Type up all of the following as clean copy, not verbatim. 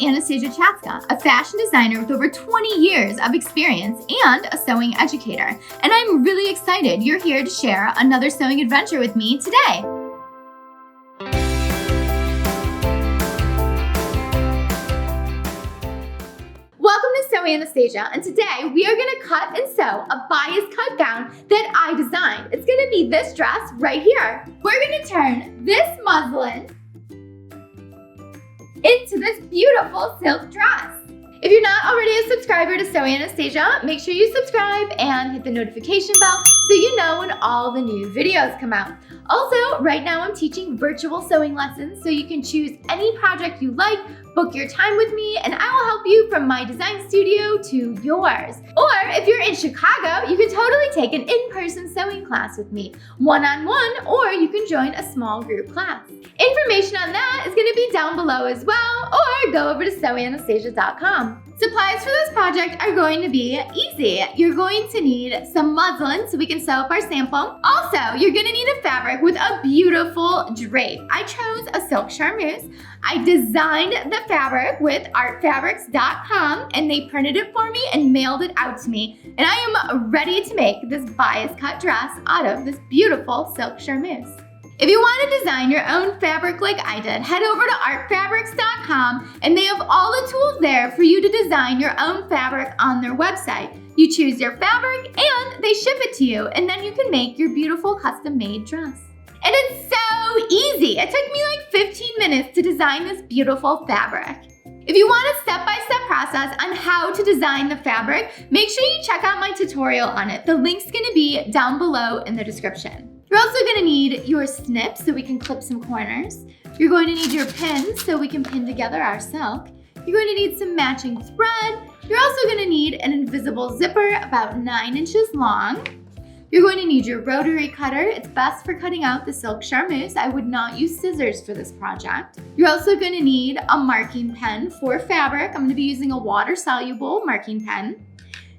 Anastasia Chatzka, a fashion designer with over 20 years of experience and a sewing educator, and I'm really excited you're here to share another sewing adventure with me today. Welcome to Sew Anastasia, and today we are going to cut and sew a bias cut gown that I designed. It's going to be this dress right here. We're going to turn this muslin into this beautiful silk dress. If you're not already a subscriber to Sew Anastasia, make sure you subscribe and hit the notification bell so you know when all the new videos come out. Also, right now I'm teaching virtual sewing lessons, so you can choose any project you like, book your time with me, and I will help you from my design studio to yours. Or if you're in Chicago, you can totally take an in-person sewing class with me, one-on-one, or you can join a small group class. Information on that is going to be down below as well, or go over to sewanastasia.com. Supplies for this project are going to be easy. You're going to need some muslin so we can sew up our sample. Also, you're going to need a fabric with a beautiful drape. I chose a silk charmeuse. I designed the fabric with artfabrics.com, and they printed it for me and mailed it out to me. And I am ready to make this bias cut dress out of this beautiful silk charmeuse. If you want to design your own fabric like I did, head over to artfabrics.com, and they have all the tools there for you to design your own fabric on their website. You choose your fabric and they ship it to you, and then you can make your beautiful custom-made dress. And it's so easy. It took me like 15 minutes to design this beautiful fabric. If you want a step-by-step process on how to design the fabric, make sure you check out my tutorial on it. The link's gonna be down below in the description. You're also gonna need your snips so we can clip some corners. You're going to need your pins so we can pin together our silk. You're going to need some matching thread. You're also gonna need an invisible zipper about 9 inches long. You're going to need your rotary cutter. It's best for cutting out the silk charmeuse. I would not use scissors for this project. You're also going to need a marking pen for fabric. I'm going to be using a water-soluble marking pen.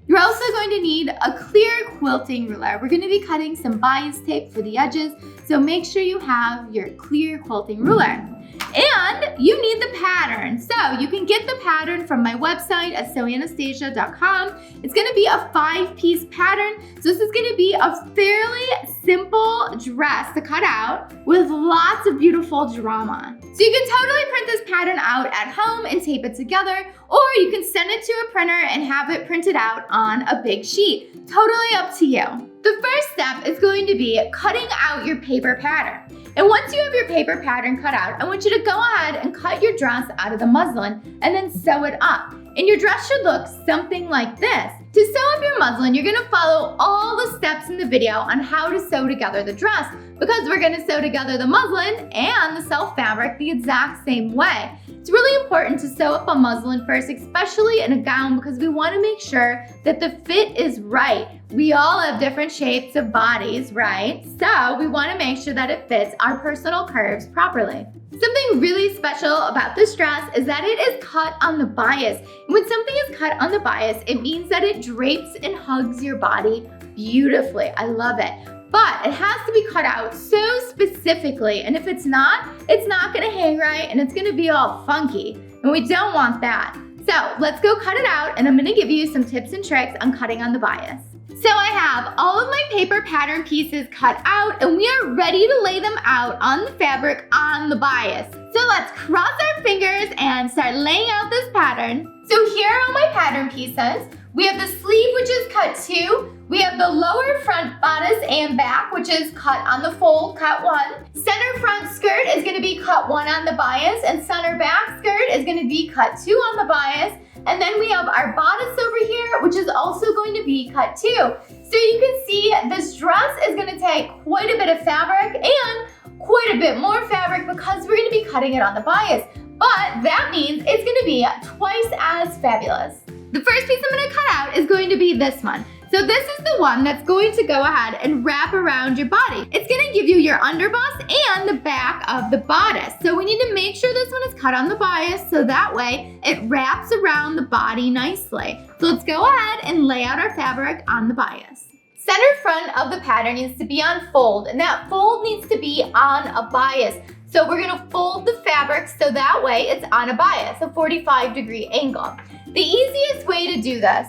You're also going to need a clear quilting ruler. We're going to be cutting some bias tape for the edges, so make sure you have your clear quilting ruler. And you need the pattern. So you can get the pattern from my website at sewanastasia.com. It's gonna be a 5-piece pattern. So this is gonna be a fairly simple dress to cut out with lots of beautiful drama. So you can totally print this pattern out at home and tape it together, or you can send it to a printer and have it printed out on a big sheet. Totally up to you. The first step is going to be cutting out your paper pattern. And once you have your paper pattern cut out, I want you to go ahead and cut your dress out of the muslin and then sew it up. And your dress should look something like this. To sew up your muslin, you're gonna follow all the steps in the video on how to sew together the dress, because we're gonna sew together the muslin and the self fabric the exact same way. It's really important to sew up a muslin first, especially in a gown, because we wanna make sure that the fit is right. We all have different shapes of bodies, right? So we wanna make sure that it fits our personal curves properly. Something really special about this dress is that it is cut on the bias. When something is cut on the bias, it means that it drapes and hugs your body beautifully. I love it. But it has to be cut out so specifically, and if it's not gonna hang right and it's gonna be all funky, and we don't want that. So let's go cut it out, and I'm gonna give you some tips and tricks on cutting on the bias. So I have all of my paper pattern pieces cut out, and we are ready to lay them out on the fabric on the bias. So let's cross our fingers and start laying out this pattern. So here are my pattern pieces. We have the sleeve, which is cut 2. We have the lower front bodice and back, which is cut on the fold, cut 1. Center front skirt is gonna be cut 1 on the bias, and center back skirt is gonna be cut 2 on the bias. And then we have our bodice over here, which is also going to be cut 2. So you can see this dress is gonna take quite a bit of fabric and quite a bit more fabric because we're gonna be cutting it on the bias. But that means it's gonna be twice as fabulous. The first piece I'm gonna cut out is going to be this one. So this is the one that's going to go ahead and wrap around your body. It's gonna give you your underbust and the back of the bodice. So we need to make sure this one is cut on the bias so that way it wraps around the body nicely. So let's go ahead and lay out our fabric on the bias. Center front of the pattern needs to be on fold, and that fold needs to be on a bias. So we're gonna fold the fabric so that way it's on a bias, a 45-degree angle. The easiest way to do this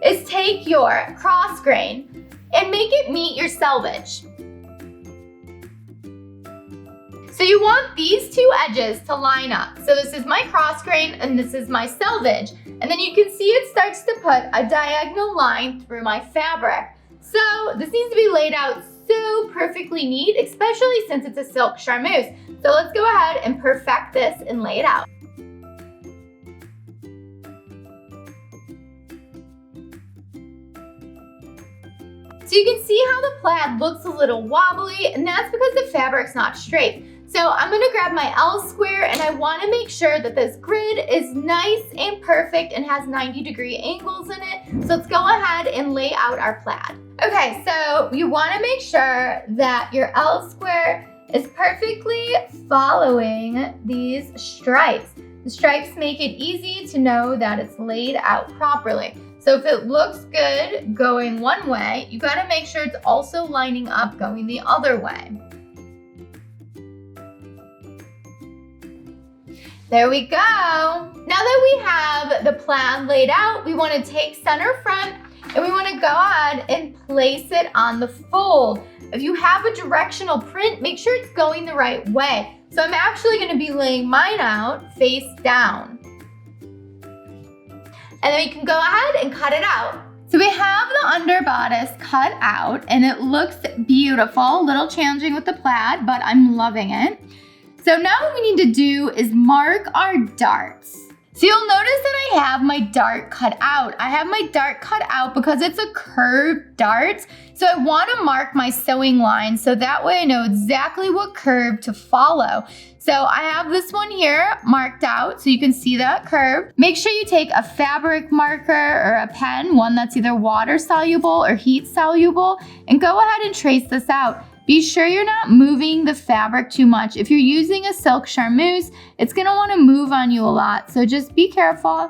is take your cross grain and make it meet your selvage. So you want these two edges to line up. So this is my cross grain and this is my selvage. And then you can see it starts to put a diagonal line through my fabric. So this needs to be laid out so perfectly neat, especially since it's a silk charmeuse. So let's go ahead and perfect this and lay it out. So you can see how the plaid looks a little wobbly, and that's because the fabric's not straight. So I'm gonna grab my L square and I wanna make sure that this grid is nice and perfect and has 90-degree angles in it. So let's go ahead and lay out our plaid. Okay, so you wanna make sure that your L square is perfectly following these stripes. The stripes make it easy to know that it's laid out properly. So if it looks good going one way, you gotta make sure it's also lining up going the other way. There we go. Now that we have the plaid laid out, we want to take center front and we want to go ahead and place it on the fold. If you have a directional print, make sure it's going the right way. So I'm actually going to be laying mine out face down. And then we can go ahead and cut it out. So we have the under bodice cut out and it looks beautiful, a little challenging with the plaid, but I'm loving it. So now what we need to do is mark our darts. So you'll notice that I have my dart cut out. I have my dart cut out because it's a curved dart. So I want to mark my sewing line so that way I know exactly what curve to follow. So I have this one here marked out so you can see that curve. Make sure you take a fabric marker or a pen, one that's either water soluble or heat soluble, and go ahead and trace this out. Be sure you're not moving the fabric too much. If you're using a silk charmeuse, it's gonna wanna move on you a lot, so just be careful.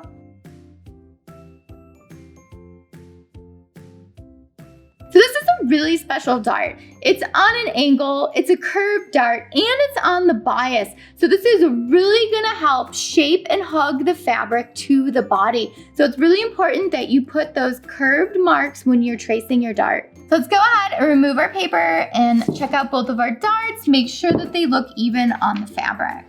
So this is a really special dart. It's on an angle, it's a curved dart, and it's on the bias. So this is really gonna help shape and hug the fabric to the body. So it's really important that you put those curved marks when you're tracing your dart. So let's go ahead and remove our paper and check out both of our darts. Make sure that they look even on the fabric.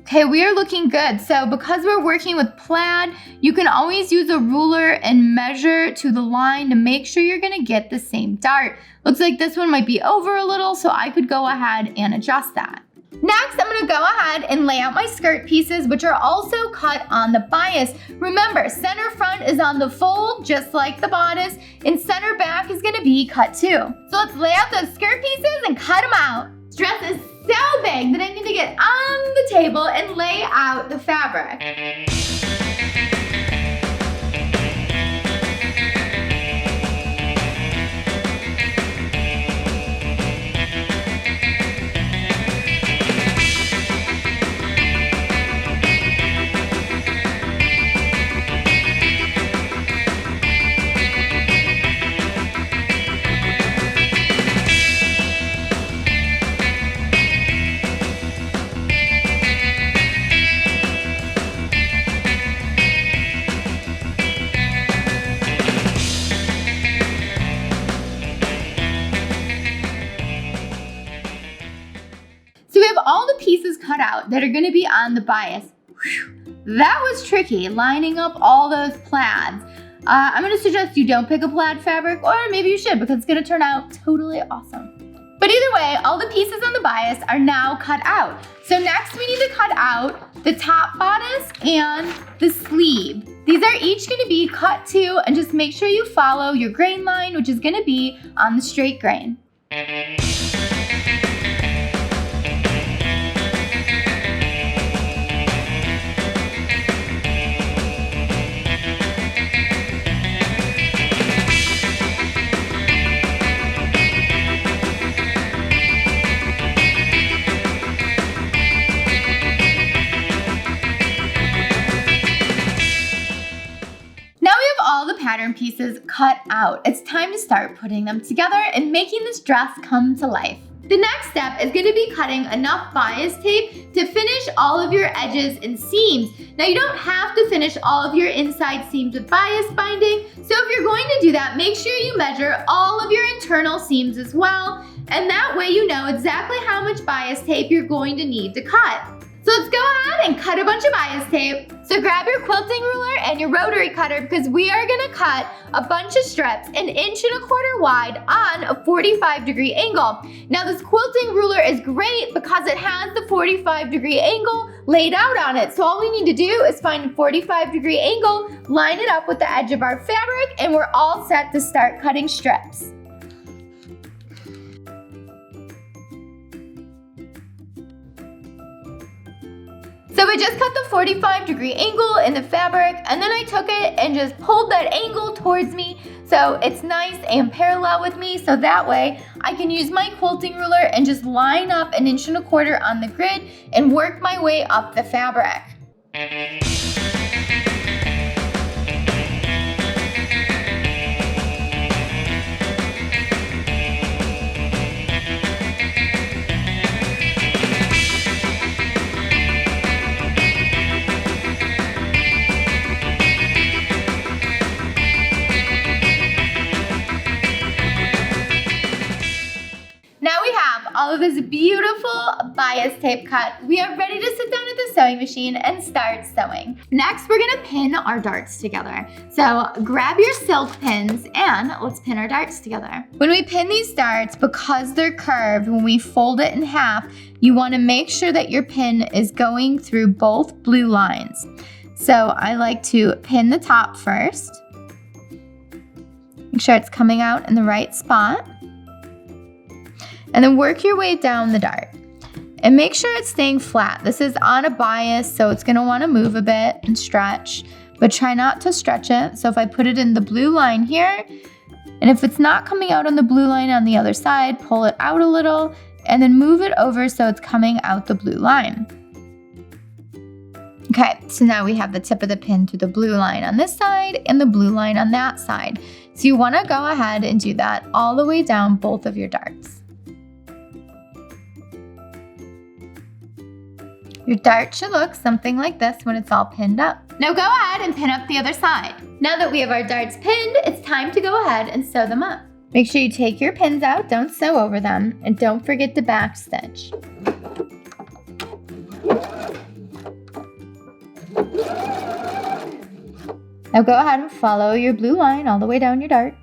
Okay, we are looking good. So because we're working with plaid, you can always use a ruler and measure to the line to make sure you're gonna get the same dart. Looks like this one might be over a little, so I could go ahead and adjust that. Next, I'm gonna go ahead and lay out my skirt pieces, which are also cut on the bias. Remember, center front is on the fold, just like the bodice, and center back is gonna be cut too. So let's lay out those skirt pieces and cut them out. This dress is so big that I need to get on the table and lay out the fabric. All the pieces cut out that are gonna be on the bias. Whew, that was tricky, lining up all those plaids. I'm gonna suggest you don't pick a plaid fabric, or maybe you should because it's gonna turn out totally awesome. But either way, all the pieces on the bias are now cut out. So next we need to cut out the top bodice and the sleeve. These are each gonna be cut too, and just make sure you follow your grain line, which is gonna be on the straight grain. Pattern pieces cut out. It's time to start putting them together and making this dress come to life. The next step is going to be cutting enough bias tape to finish all of your edges and seams. Now you don't have to finish all of your inside seams with bias binding, so if you're going to do that, make sure you measure all of your internal seams as well, and that way you know exactly how much bias tape you're going to need to cut. So let's go ahead and cut a bunch of bias tape. So grab your quilting ruler and your rotary cutter because we are gonna cut a bunch of strips 1.25 inches wide on a 45-degree angle. Now this quilting ruler is great because it has the 45-degree angle laid out on it. So all we need to do is find a 45-degree angle, line it up with the edge of our fabric, and we're all set to start cutting strips. So we just cut the 45-degree angle in the fabric, and then I took it and just pulled that angle towards me so it's nice and parallel with me, so that way I can use my quilting ruler and just line up 1.25 inches on the grid and work my way up the fabric. Now we have all of this beautiful bias tape cut. We are ready to sit down at the sewing machine and start sewing. Next, we're gonna pin our darts together. So grab your silk pins and let's pin our darts together. When we pin these darts, because they're curved, when we fold it in half, you wanna make sure that your pin is going through both blue lines. So I like to pin the top first. Make sure it's coming out in the right spot. And then work your way down the dart. And make sure it's staying flat. This is on a bias, so it's gonna wanna move a bit and stretch, but try not to stretch it. So if I put it in the blue line here, and if it's not coming out on the blue line on the other side, pull it out a little, and then move it over so it's coming out the blue line. Okay, so now we have the tip of the pin to the blue line on this side and the blue line on that side. So you wanna go ahead and do that all the way down both of your darts. Your dart should look something like this when it's all pinned up. Now go ahead and pin up the other side. Now that we have our darts pinned, it's time to go ahead and sew them up. Make sure you take your pins out, don't sew over them, and don't forget to back stitch. Now go ahead and follow your blue line all the way down your dart.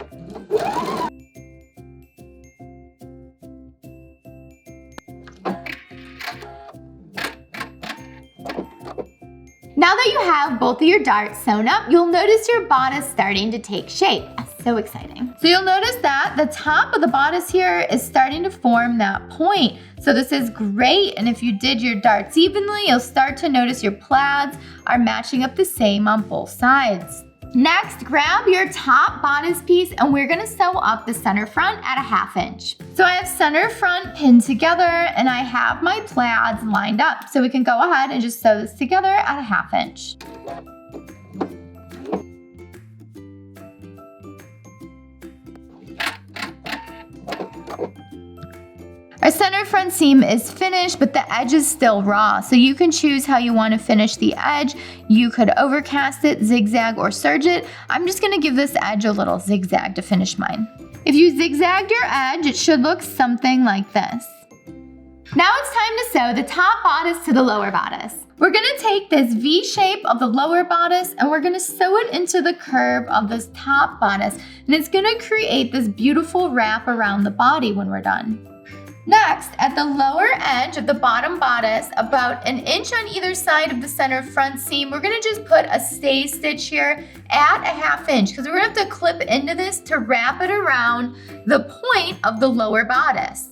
Now that you have both of your darts sewn up, you'll notice your bodice starting to take shape. That's so exciting. So you'll notice that the top of the bodice here is starting to form that point. So this is great, and if you did your darts evenly, you'll start to notice your plaids are matching up the same on both sides. Next, grab your top bodice piece and we're gonna sew up the center front at 1/2 inch. So I have center front pinned together and I have my plaids lined up. So we can go ahead and just sew this together at 1/2 inch. Our center front seam is finished, but the edge is still raw, so you can choose how you want to finish the edge. You could overcast it, zigzag, or serge it. I'm just going to give this edge a little zigzag to finish mine. If you zigzagged your edge, it should look something like this. Now it's time to sew the top bodice to the lower bodice. We're going to take this V shape of the lower bodice and we're going to sew it into the curve of this top bodice, and it's going to create this beautiful wrap around the body when we're done. Next, at the lower edge of the bottom bodice, about 1 inch on either side of the center front seam, we're gonna just put a stay stitch here at 1/2 inch because we're gonna have to clip into this to wrap it around the point of the lower bodice.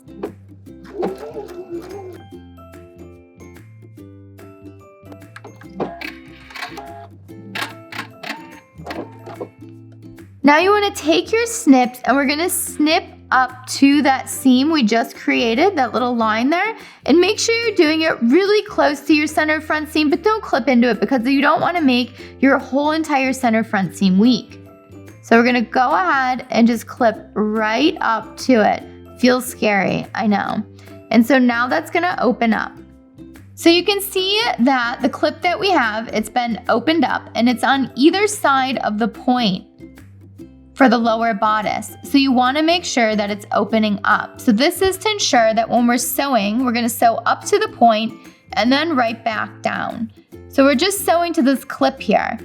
Now you wanna take your snips and we're gonna snip up to that seam we just created, that little line there, and make sure you're doing it really close to your center front seam, but don't clip into it because you don't want to make your whole entire center front seam weak. So we're gonna go ahead and just clip right up to it. Feels scary, I know. And so now that's gonna open up. So you can see that the clip that we have, it's been opened up and it's on either side of the point for the lower bodice. So you wanna make sure that it's opening up. So this is to ensure that when we're sewing, we're gonna sew up to the point and then right back down. So we're just sewing to this clip here.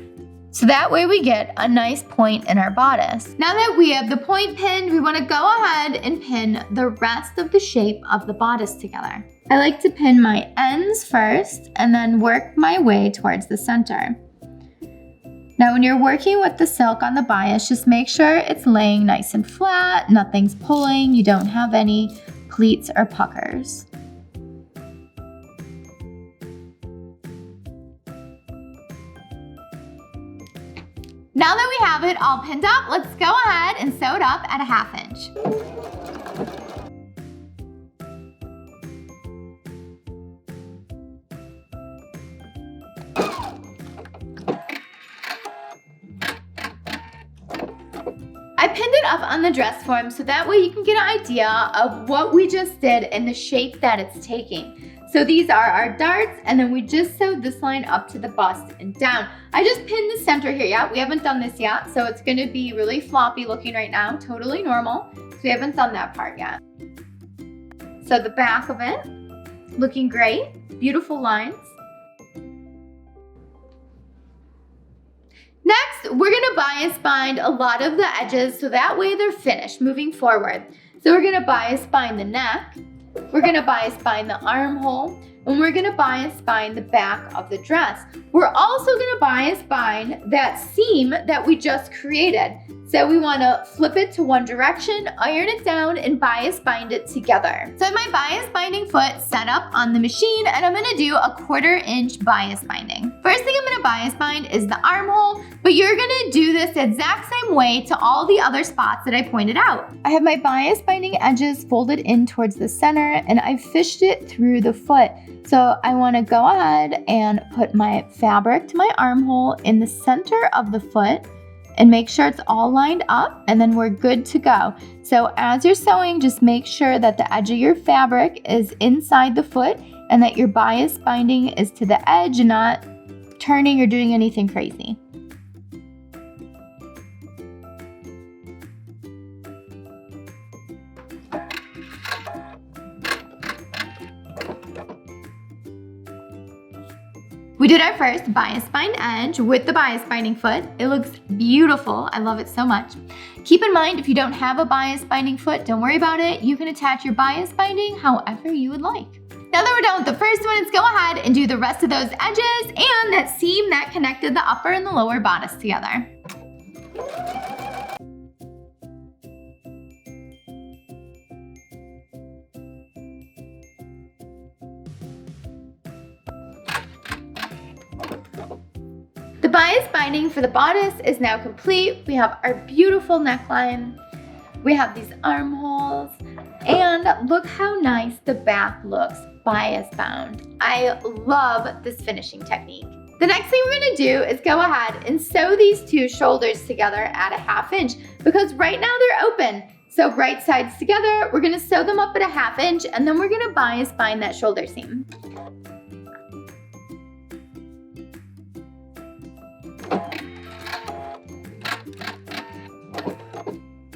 So that way we get a nice point in our bodice. Now that we have the point pinned, we wanna go ahead and pin the rest of the shape of the bodice together. I like to pin my ends first and then work my way towards the center. Now when you're working with the silk on the bias, just make sure it's laying nice and flat, nothing's pulling, you don't have any pleats or puckers. Now that we have it all pinned up, let's go ahead and sew it up at a 1/2 inch. I pinned it up on the dress form so that way you can get an idea of what we just did and the shape that it's taking. So these are our darts, and then we just sewed this line up to the bust and down. I just pinned the center here. Yeah, we haven't done this yet, so it's gonna be really floppy looking right now, totally normal. So we haven't done that part yet. So the back of it, looking great, beautiful lines. Next, we're gonna bias bind a lot of the edges so that way they're finished moving forward. So we're gonna bias bind the neck, we're gonna bias bind the armhole, and we're gonna bias bind the back of the dress. We're also gonna bias bind that seam that we just created. So we wanna flip it to one direction, iron it down, and bias bind it together. So I have my bias binding foot set up on the machine, and I'm gonna do a 1/4 inch bias binding. First thing I'm gonna bias bind is the armhole, but you're gonna do this the exact same way to all the other spots that I pointed out. I have my bias binding edges folded in towards the center, and I fished it through the foot. So I wanna go ahead and put my fabric to my armhole in the center of the foot and make sure it's all lined up, and then we're good to go. So as you're sewing, just make sure that the edge of your fabric is inside the foot and that your bias binding is to the edge and not turning or doing anything crazy. We did our first bias bind edge with the bias binding foot. It looks beautiful. I love it so much. Keep in mind, if you don't have a bias binding foot, don't worry about it. You can attach your bias binding however you would like. Now that we're done with the first one, let's go ahead and do the rest of those edges and that seam that connected the upper and the lower bodice together. The bias binding for the bodice is now complete. We have our beautiful neckline. We have these armholes, and look how nice the back looks bias bound. I love this finishing technique. The next thing we're gonna do is go ahead and sew these two shoulders together at a 1/2 inch because right now they're open. So right sides together, we're gonna sew them up at a 1/2 inch, and then we're gonna bias bind that shoulder seam.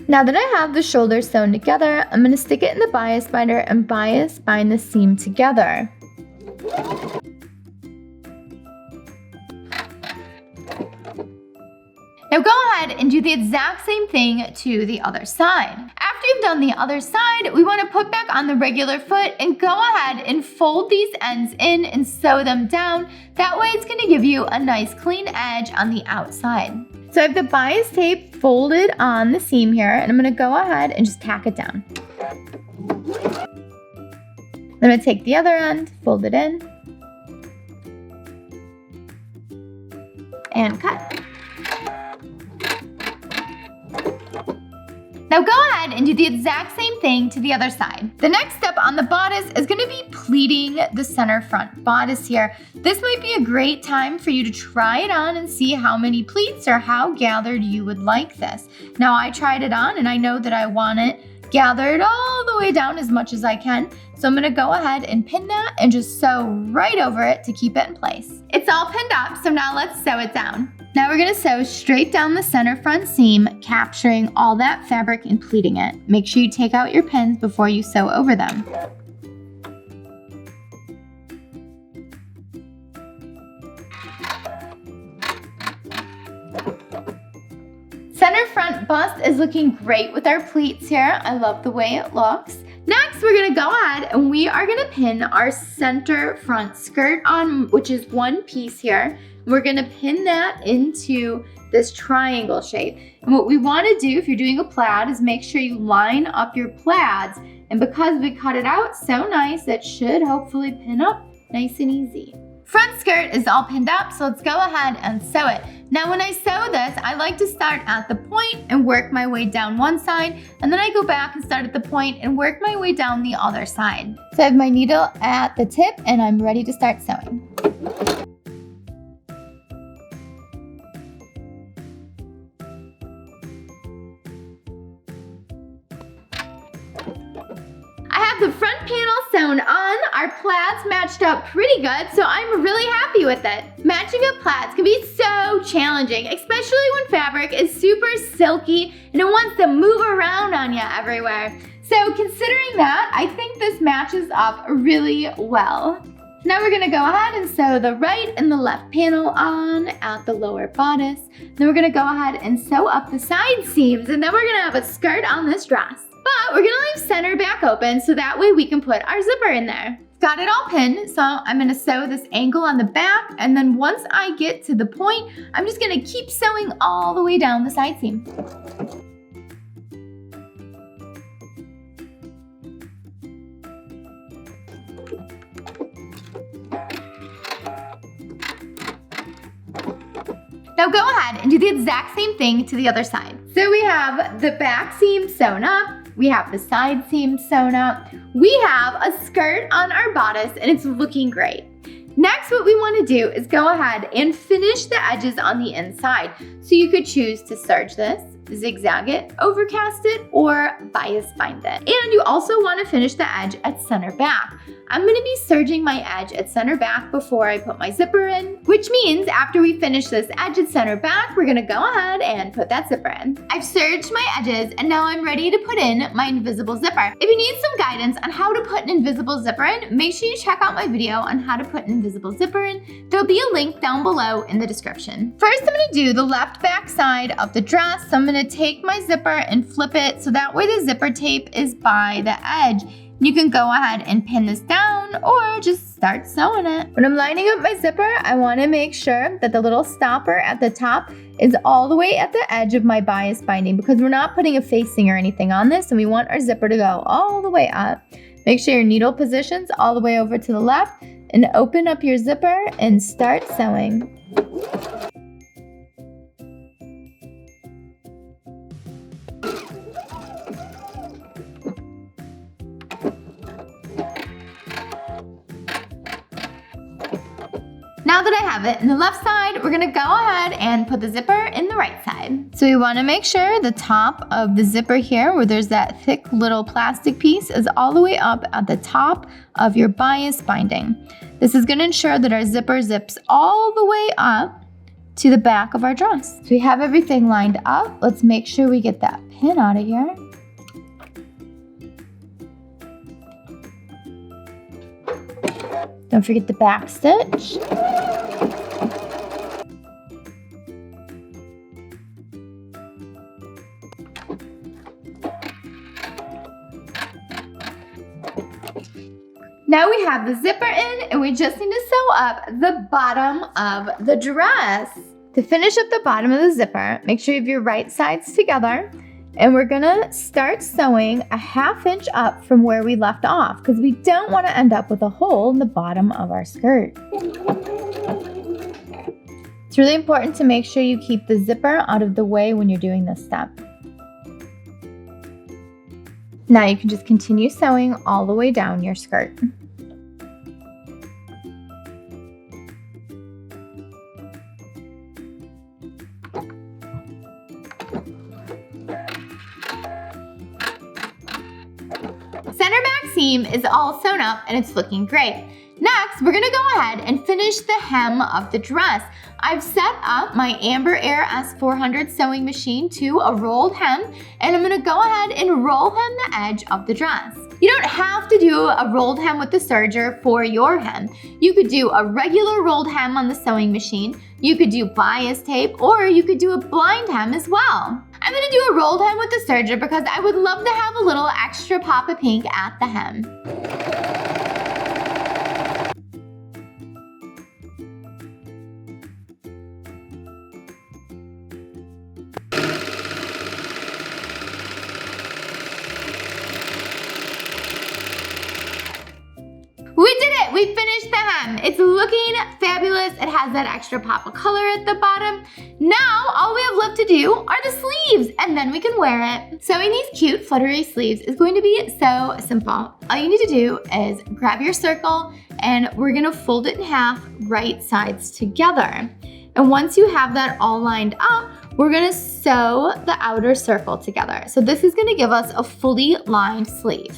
Now that I have the shoulders sewn together, I'm going to stick it in the bias binder and bias bind the seam together. Now go ahead and do the exact same thing to the other side. After you've done the other side, we want to put back on the regular foot and go ahead and fold these ends in and sew them down. That way it's going to give you a nice clean edge on the outside. So I have the bias tape folded on the seam here, and I'm gonna go ahead and just tack it down. I'm gonna take the other end, fold it in, and cut. Now go ahead and do the exact same thing to the other side. The next step on the bodice is gonna be pleating the center front bodice here. This might be a great time for you to try it on and see how many pleats or how gathered you would like this. Now I tried it on and I know that I want it gathered all the way down as much as I can. So I'm gonna go ahead and pin that and just sew right over it to keep it in place. It's all pinned up, so now let's sew it down. Now we're gonna sew straight down the center front seam, capturing all that fabric and pleating it. Make sure you take out your pins before you sew over them. Center front bust is looking great with our pleats here. I love the way it looks. Next, we're gonna go ahead and we are gonna pin our center front skirt on, which is one piece here. We're gonna pin that into this triangle shape. And what we wanna do if you're doing a plaid is make sure you line up your plaids. And because we cut it out so nice, it should hopefully pin up nice and easy. Front skirt is all pinned up, so let's go ahead and sew it. Now when I sew this, I like to start at the point and work my way down one side, and then I go back and start at the point and work my way down the other side. So I have my needle at the tip and I'm ready to start sewing. The front panel sewn on, our plaids matched up pretty good, so I'm really happy with it. Matching up plaids can be so challenging, especially when fabric is super silky and it wants to move around on you everywhere. So considering that, I think this matches up really well. Now we're gonna go ahead and sew the right and the left panel on at the lower bodice. Then we're gonna go ahead and sew up the side seams, and then we're gonna have a skirt on this dress. But we're gonna leave center back open so that way we can put our zipper in there. Got it all pinned, so I'm gonna sew this angle on the back, and then once I get to the point, I'm just gonna keep sewing all the way down the side seam. Now go ahead and do the exact same thing to the other side. So we have the back seam sewn up, we have the side seam sewn up, we have a skirt on our bodice, and it's looking great. Next, what we want to do is go ahead and finish the edges on the inside. So you could choose to serge this, zigzag it, overcast it, or bias bind it. And you also want to finish the edge at center back. I'm going to be serging my edge at center back before I put my zipper in, which means after we finish this edge at center back, we're going to go ahead and put that zipper in. I've serged my edges and now I'm ready to put in my invisible zipper. If you need some guidance on how to put an invisible zipper in, make sure you check out my video on how to put an invisible zipper in. There'll be a link down below in the description. First, I'm going to do the left back side of the dress. So I'm going to take my zipper and flip it so that way the zipper tape is by the edge. You can go ahead and pin this down or just start sewing it. When I'm lining up my zipper, I want to make sure that the little stopper at the top is all the way at the edge of my bias binding because we're not putting a facing or anything on this, and we want our zipper to go all the way up. Make sure your needle positions all the way over to the left and open up your zipper and start sewing. Now that I have it in the left side, we're gonna go ahead and put the zipper in the right side. So we wanna make sure the top of the zipper here, where there's that thick little plastic piece, is all the way up at the top of your bias binding. This is gonna ensure that our zipper zips all the way up to the back of our dress. So we have everything lined up. Let's make sure we get that pin out of here. Don't forget the back stitch. Now we have the zipper in and we just need to sew up the bottom of the dress. To finish up the bottom of the zipper, make sure you have your right sides together. And we're gonna start sewing a 1/2 inch up from where we left off because we don't want to end up with a hole in the bottom of our skirt. It's really important to make sure you keep the zipper out of the way when you're doing this step. Now you can just continue sewing all the way down your skirt. seam is all sewn up and it's looking great. Next, we're gonna go ahead and finish the hem of the dress. I've set up my Amber Air S400 sewing machine to a rolled hem, and I'm gonna go ahead and roll hem the edge of the dress. You don't have to do a rolled hem with the serger for your hem. You could do a regular rolled hem on the sewing machine, you could do bias tape, or you could do a blind hem as well. I'm gonna do a rolled hem with the serger because I would love to have a little extra pop of pink at the hem. We did it! We finished the hem. It's looking fabulous. It has that extra pop of color at the bottom. Now, all we have left to do are the sleeves, and then we can wear it. Sewing these cute fluttery sleeves is going to be so simple. All you need to do is grab your circle, and we're gonna fold it in half, right sides together. And once you have that all lined up, we're gonna sew the outer circle together. So this is gonna give us a fully lined sleeve.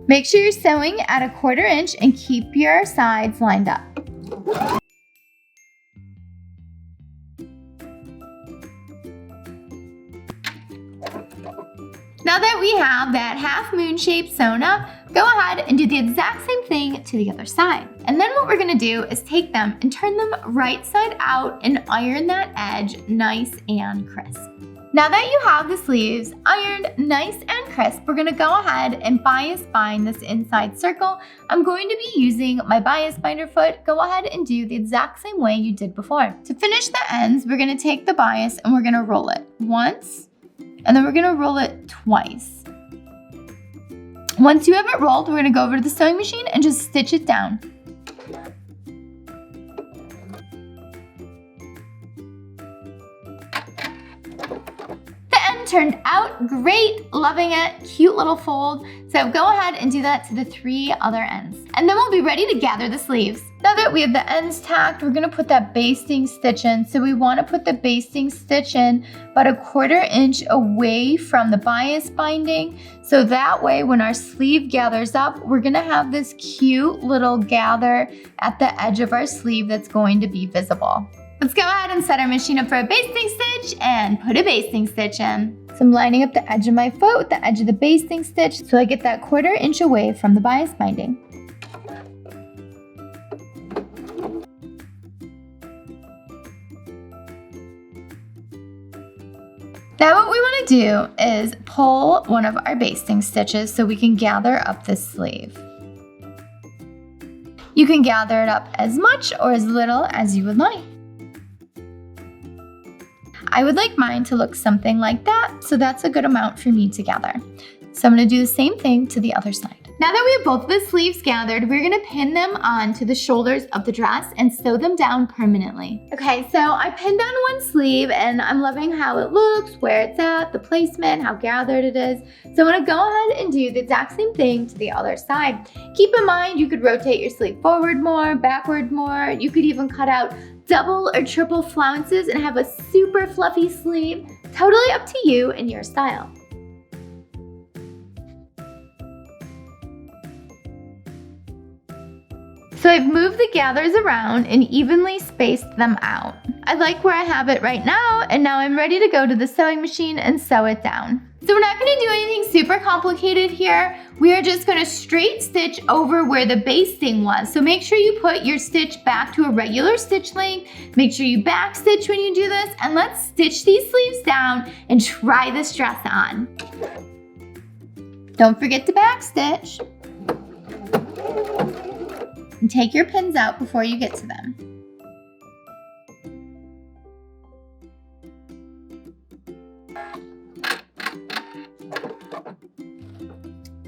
Make sure you're sewing at a 1/4 inch and keep your sides lined up. Now that we have that half moon shape sewn up, go ahead and do the exact same thing to the other side. And then what we're gonna do is take them and turn them right side out and iron that edge nice and crisp. Now that you have the sleeves ironed nice and crisp, we're gonna go ahead and bias bind this inside circle. I'm going to be using my bias binder foot. Go ahead and do the exact same way you did before. To finish the ends, we're gonna take the bias and we're gonna roll it once, and then we're gonna roll it twice. Once you have it rolled, we're gonna go over to the sewing machine and just stitch it down. Turned out great, loving it, cute little fold. So go ahead and do that to the 3 other ends. And then we'll be ready to gather the sleeves. Now that we have the ends tacked, we're gonna put that basting stitch in. So we wanna put the basting stitch in about a 1/4 inch away from the bias binding. So that way when our sleeve gathers up, we're gonna have this cute little gather at the edge of our sleeve that's going to be visible. Let's go ahead and set our machine up for a basting stitch and put a basting stitch in. So I'm lining up the edge of my foot with the edge of the basting stitch so I get that 1/4 inch away from the bias binding. Now what we want to do is pull one of our basting stitches so we can gather up this sleeve. You can gather it up as much or as little as you would like. I would like mine to look something like that, so that's a good amount for me to gather. So I'm gonna do the same thing to the other side. Now that we have both of the sleeves gathered, we're gonna pin them onto the shoulders of the dress and sew them down permanently. Okay, so I pinned down one sleeve and I'm loving how it looks, where it's at, the placement, how gathered it is. So I'm gonna go ahead and do the exact same thing to the other side. Keep in mind, you could rotate your sleeve forward more, backward more. You could even cut out double or triple flounces and have a super fluffy sleeve. Totally up to you and your style. So I've moved the gathers around and evenly spaced them out. I like where I have it right now, and now I'm ready to go to the sewing machine and sew it down. So we're not gonna do anything super complicated here. We are just gonna straight stitch over where the basting was. So make sure you put your stitch back to a regular stitch length. Make sure you back stitch when you do this, and let's stitch these sleeves down and try this dress on. Don't forget to back stitch. And take your pins out before you get to them.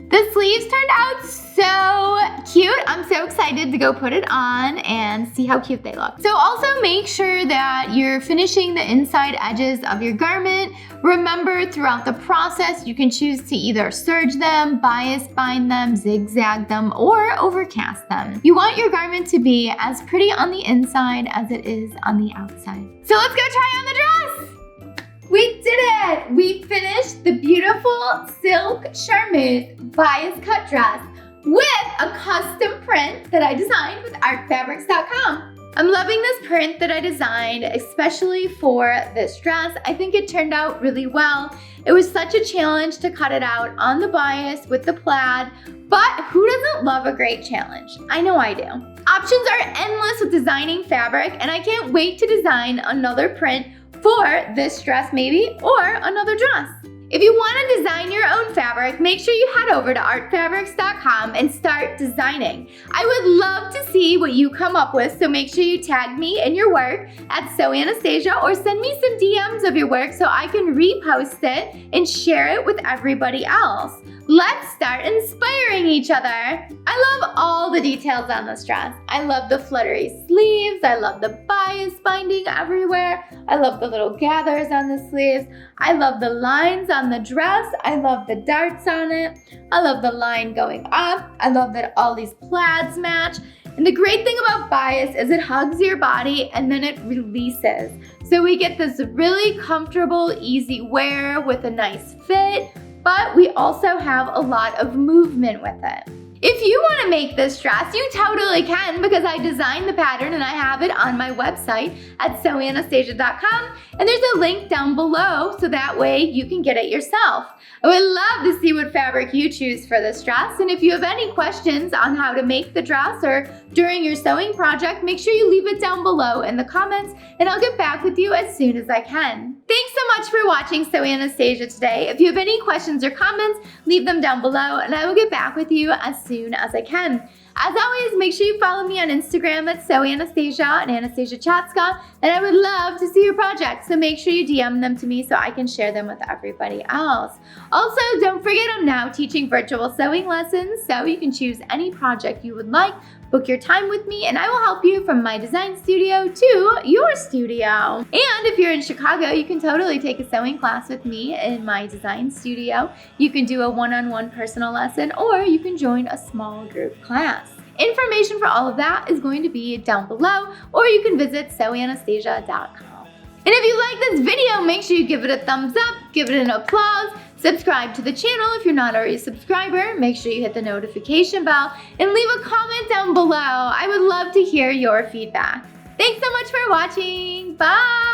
The sleeves turned out so cute. I'm so excited to go put it on and see how cute they look. So also make sure that you're finishing the inside edges of your garment. Remember, throughout the process, you can choose to either serge them, bias bind them, zigzag them, or overcast them. You want your garment to be as pretty on the inside as it is on the outside. So let's go try on the dress. We did it! We finished the beautiful silk charmeuse bias cut dress with a custom print that I designed with artfabrics.com. I'm loving this print that I designed, especially for this dress. I think it turned out really well. It was such a challenge to cut it out on the bias with the plaid, but who doesn't love a great challenge? I know I do. Options are endless with designing fabric, and I can't wait to design another print for this dress maybe, or another dress. If you want to design your own fabric, make sure you head over to artfabrics.com and start designing. I would love to see what you come up with, so make sure you tag me in your work at Anastasia or send me some DMs of your work so I can repost it and share it with everybody else. Let's start inspiring each other. I love all the details on this dress. I love the fluttery sleeves. I love the bias binding everywhere. I love the little gathers on the sleeves. I love the lines on the dress. I love the darts on it. I love the line going up. I love that all these plaids match. And the great thing about bias is it hugs your body and then it releases. So we get this really comfortable, easy wear with a nice fit, but we also have a lot of movement with it. If you want to make this dress, you totally can, because I designed the pattern and I have it on my website at sewanastasia.com, and there's a link down below so that way you can get it yourself. I would love to see what fabric you choose for this dress, and if you have any questions on how to make the dress or during your sewing project, make sure you leave it down below in the comments and I'll get back with you as soon as I can. Thanks so much for watching Sew Anastasia today. If you have any questions or comments, leave them down below and I will get back with you as soon as I can. As always, make sure you follow me on Instagram at Sew Anastasia and Anastasia Chatzka, and I would love to see your projects, so make sure you DM them to me so I can share them with everybody else. Also, don't forget I'm now teaching virtual sewing lessons, so you can choose any project you would like. Book your time with me and I will help you from my design studio to your studio. And if you're in Chicago, you can totally take a sewing class with me in my design studio. You can do a one-on-one personal lesson, or you can join a small group class. Information for all of that is going to be down below, or you can visit sewanastasia.com. And if you like this video, make sure you give it a thumbs up, give it an applause, subscribe to the channel if you're not already a subscriber, make sure you hit the notification bell, and leave a comment down below. I would love to hear your feedback. Thanks so much for watching. Bye!